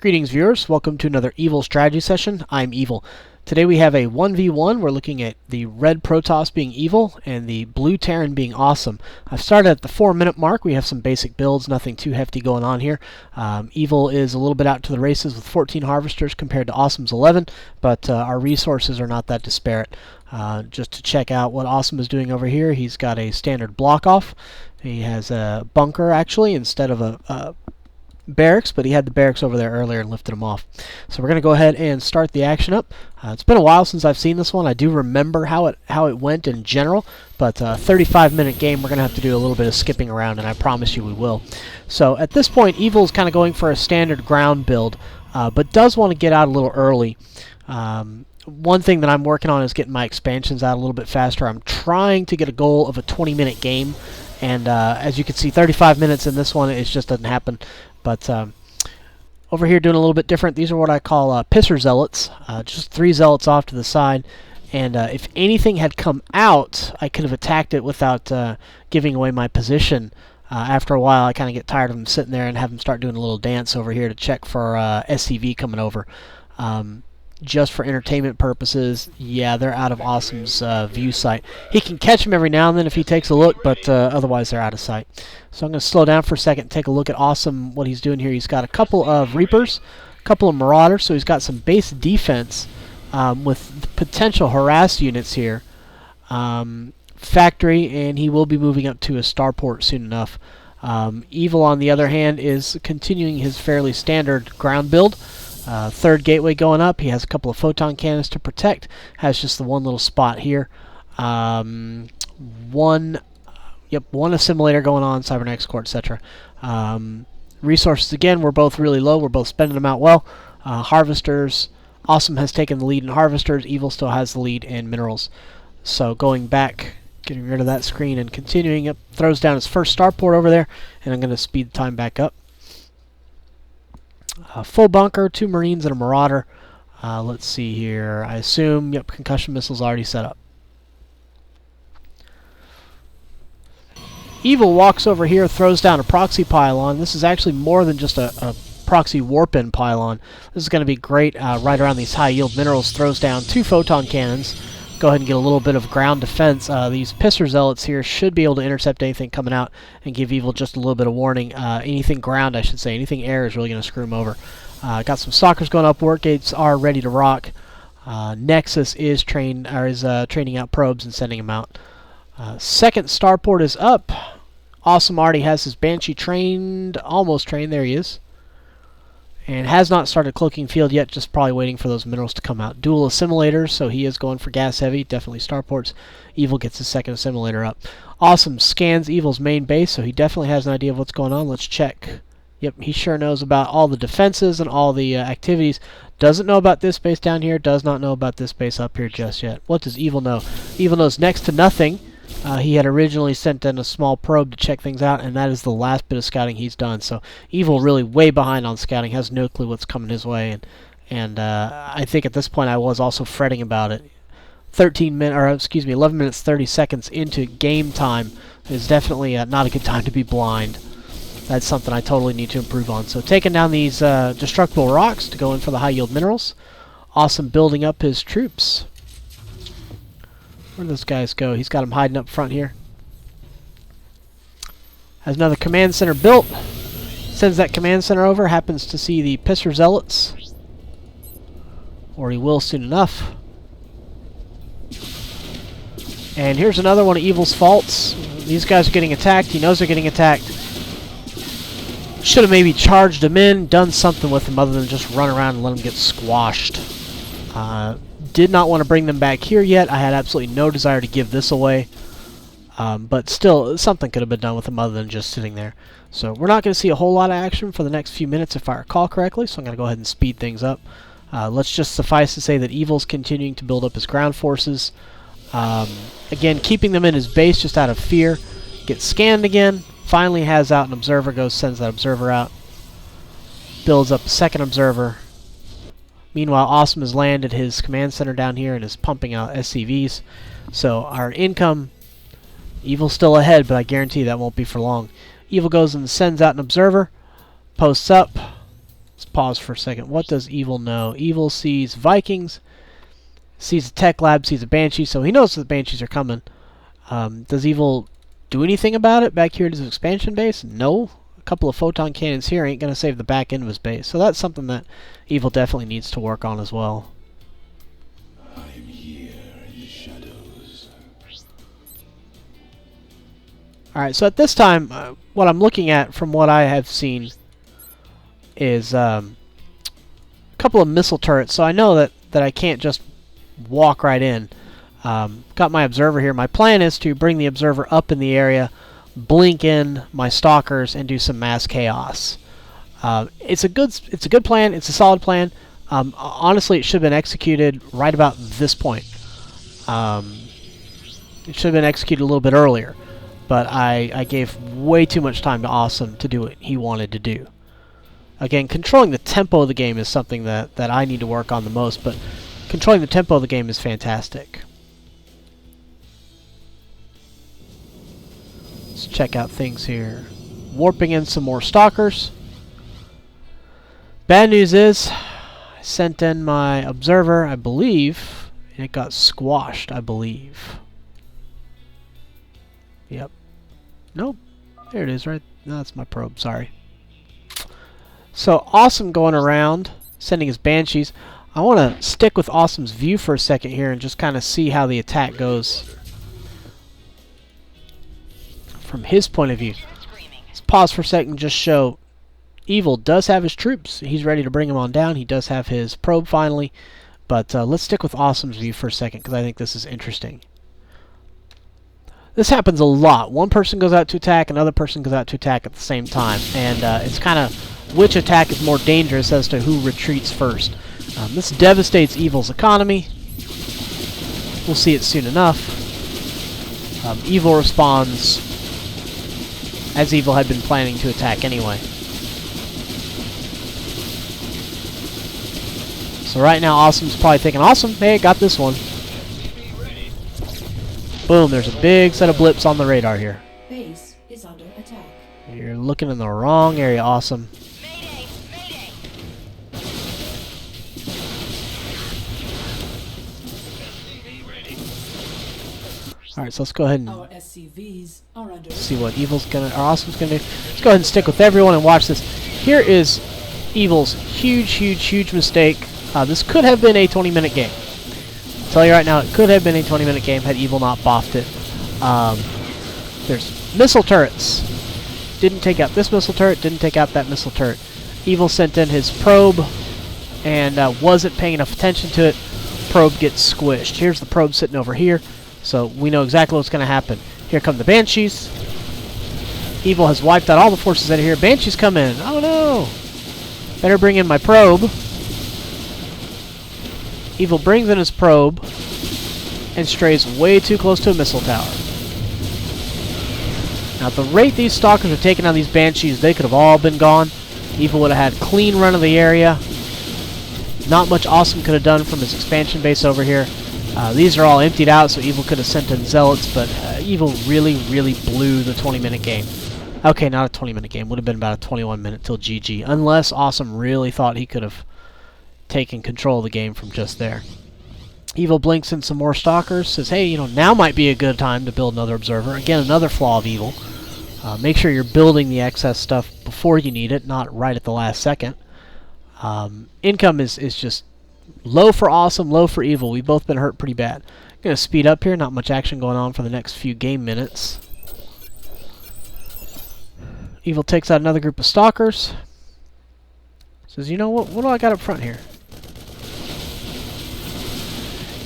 Greetings viewers, welcome to another Evil strategy session. I'm Evil. Today we have a 1v1. We're looking at the red Protoss being evil and the blue Terran being awesome. I've started at the 4-minute mark. We have some basic builds, nothing too hefty going on here. Evil is a little bit out to the races with 14 harvesters compared to Awesome's 11, but our resources are not that disparate. Just to check out what Awesome is doing over here, he's got a standard block off. He has a bunker actually instead of a barracks, but he had the barracks over there earlier and lifted them off. So we're going to go ahead and start the action up. It's been a while since I've seen this one. I do remember how it went in general, but a 35-minute game, we're going to have to do a little bit of skipping around, and I promise you we will. So at this point, Evil's kind of going for a standard ground build, but does want to get out a little early. One thing that I'm working on is getting my expansions out a little bit faster. I'm trying to get a goal of a 20-minute game, and as you can see, 35 minutes in this one, it just doesn't happen. But over here doing a little bit different. These are what I call pisser zealots, just 3 zealots off to the side. And if anything had come out, I could have attacked it without giving away my position. After a while, I kind of get tired of them sitting there and have them start doing a little dance over here to check for SCV coming over. Just for entertainment purposes, yeah, they're out of Awesome's view sight. He can catch them every now and then if he takes a look, but otherwise they're out of sight. So I'm going to slow down for a second and take a look at Awesome, what he's doing here. He's got a couple of Reapers, a couple of Marauders, so he's got some base defense with potential harass units here. Factory, and he will be moving up to a starport soon enough. Evil, on the other hand, is continuing his fairly standard ground build. Third gateway going up. He has a couple of photon cannons to protect. Has just the one little spot here. One assimilator going on, cybernetics core, etc. Resources again, we're both really low. We're both spending them out well. Harvesters. Awesome has taken the lead in harvesters. Evil still has the lead in minerals. So going back, getting rid of that screen and continuing up, throws down his first starport over there, and I'm going to speed the time back up. Full bunker, 2 Marines and a Marauder. Let's see here. I assume, yep, concussion missiles already set up. Evil walks over here, throws down a proxy pylon. This is actually more than just a proxy warp-in pylon. This is going to be great right around these high-yield minerals. Throws down 2 photon cannons. Go ahead and get a little bit of ground defense. These pisser zealots here should be able to intercept anything coming out and give Evil just a little bit of warning. Anything ground, I should say, anything air is really going to screw him over. Got some Stalkers going up. Work gates are ready to rock. Nexus is training out probes and sending them out. Second starport is up. Awesome already has his Banshee trained, almost trained. There he is. And has not started cloaking field yet, just probably waiting for those minerals to come out. Dual assimilators, so he is going for gas heavy, definitely starports. Evil gets his second assimilator up. Awesome scans Evil's main base, so he definitely has an idea of what's going on. Let's check. Yep, he sure knows about all the defenses and all the activities. Doesn't know about this base down here, does not know about this base up here just yet. What does Evil know? Evil knows next to nothing. He had originally sent in a small probe to check things out, and that is the last bit of scouting he's done. So Evil really way behind on scouting, has no clue what's coming his way, and I think at this point I was also fretting about it. 11 minutes 30 seconds into game time is definitely not a good time to be blind. That's something I totally need to improve on. So taking down these destructible rocks to go in for the high yield minerals. Awesome building up his troops. Where do those guys go? He's got them hiding up front here. Has another command center built. Sends that command center over. Happens to see the pisser zealots. Or he will soon enough. And here's another one of Evil's faults. These guys are getting attacked. He knows they're getting attacked. Should have maybe charged them in, done something with them other than just run around and let them get squashed. Did not want to bring them back here yet. I had absolutely no desire to give this away. But still, something could have been done with them other than just sitting there. So we're not going to see a whole lot of action for the next few minutes if I recall correctly, so I'm going to go ahead and speed things up. Let's just suffice to say that Evil's continuing to build up his ground forces. Again, keeping them in his base just out of fear. Gets scanned again. Finally has out an observer, sends that observer out. Builds up a second observer. Meanwhile, Awesome has landed his command center down here and is pumping out SCVs. So our income, Evil's still ahead, but I guarantee that won't be for long. Evil goes and sends out an observer, posts up, Let's pause for a second. What does Evil know? Evil sees Vikings, sees a tech lab, sees a Banshee, so he knows that the Banshees are coming. Does Evil do anything about it back here at his expansion base? No. A couple of photon cannons here ain't going to save the back end of his base, so that's something that Evil definitely needs to work on as well. I'm here in the shadows. Alright, so at this time, what I'm looking at from what I have seen is a couple of missile turrets, so I know that I can't just walk right in. Got my observer here. My plan is to bring the observer up in the area, blink in my stalkers, and do some mass chaos. It's a good plan. It's a solid plan. Honestly, it should have been executed right about this point. It should have been executed a little bit earlier, but I gave way too much time to Awesome to do what he wanted to do. Again, controlling the tempo of the game is something that I need to work on the most, but controlling the tempo of the game is fantastic. Let's check out things here. Warping in some more stalkers. Bad news is, I sent in my observer, I believe, and it got squashed, I believe. Yep. Nope. There it is, right? No, that's my probe, sorry. So, Awesome going around, sending his Banshees. I want to stick with Awesome's view for a second here and just kind of see how the attack goes from his point of view. Let's pause for a second and just show Evil does have his troops. He's ready to bring them on down. He does have his probe finally. But let's stick with Awesome's view for a second because I think this is interesting. This happens a lot. One person goes out to attack, another person goes out to attack at the same time. And it's kind of which attack is more dangerous as to who retreats first. This devastates Evil's economy. We'll see it soon enough. Evil responds as Evil had been planning to attack anyway. So right now Awesome's probably thinking, awesome, hey, got this one. Boom, there's a big set of blips on the radar here. Base is under attack. You're looking in the wrong area, Awesome. Alright, so let's go ahead and Our SCVs are under see what Evil's gonna, or Awesome's gonna do. Let's go ahead and stick with everyone and watch this. Here is Evil's huge mistake. This could have been a 20-minute game. I'll tell you right now, it could have been a 20-minute game had Evil not boffed it. There's missile turrets. Didn't take out this missile turret, didn't take out that missile turret. Evil sent in his probe and wasn't paying enough attention to it. Probe gets squished. Here's the probe sitting over here. So we know exactly what's going to happen. Here come the Banshees. Evil has wiped out all the forces that are here. Banshees come in. Oh no! Better bring in my probe. Evil brings in his probe and strays way too close to a missile tower. Now at the rate these Stalkers are taking on these Banshees, they could have all been gone. Evil would have had clean run of the area. Not much Awesome could have done from his expansion base over here. These are all emptied out, so Evil could have sent in Zealots, but Evil really blew the 20-minute game. Okay, not a 20-minute game. Would have been about a 21-minute till GG, unless Awesome really thought he could have taken control of the game from just there. Evil blinks in some more Stalkers, says, hey, you know, now might be a good time to build another Observer. Again, another flaw of Evil. Make sure you're building the excess stuff before you need it, not right at the last second. Income is just low for Awesome, low for Evil. We've both been hurt pretty bad. Gonna speed up here, not much action going on for the next few game minutes. Evil takes out another group of Stalkers. Says, you know what do I got up front here?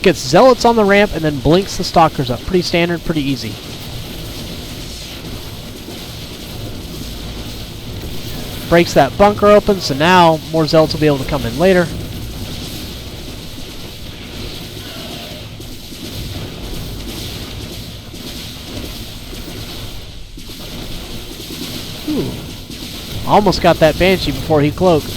Gets Zealots on the ramp and then blinks the Stalkers up. Pretty standard, pretty easy. Breaks that bunker open, so now more Zealots will be able to come in later. Almost got that Banshee before he cloaked.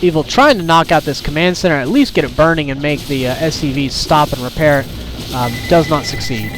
Evil trying to knock out this command center, at least get it burning and make the SCVs stop and repair it. Does not succeed.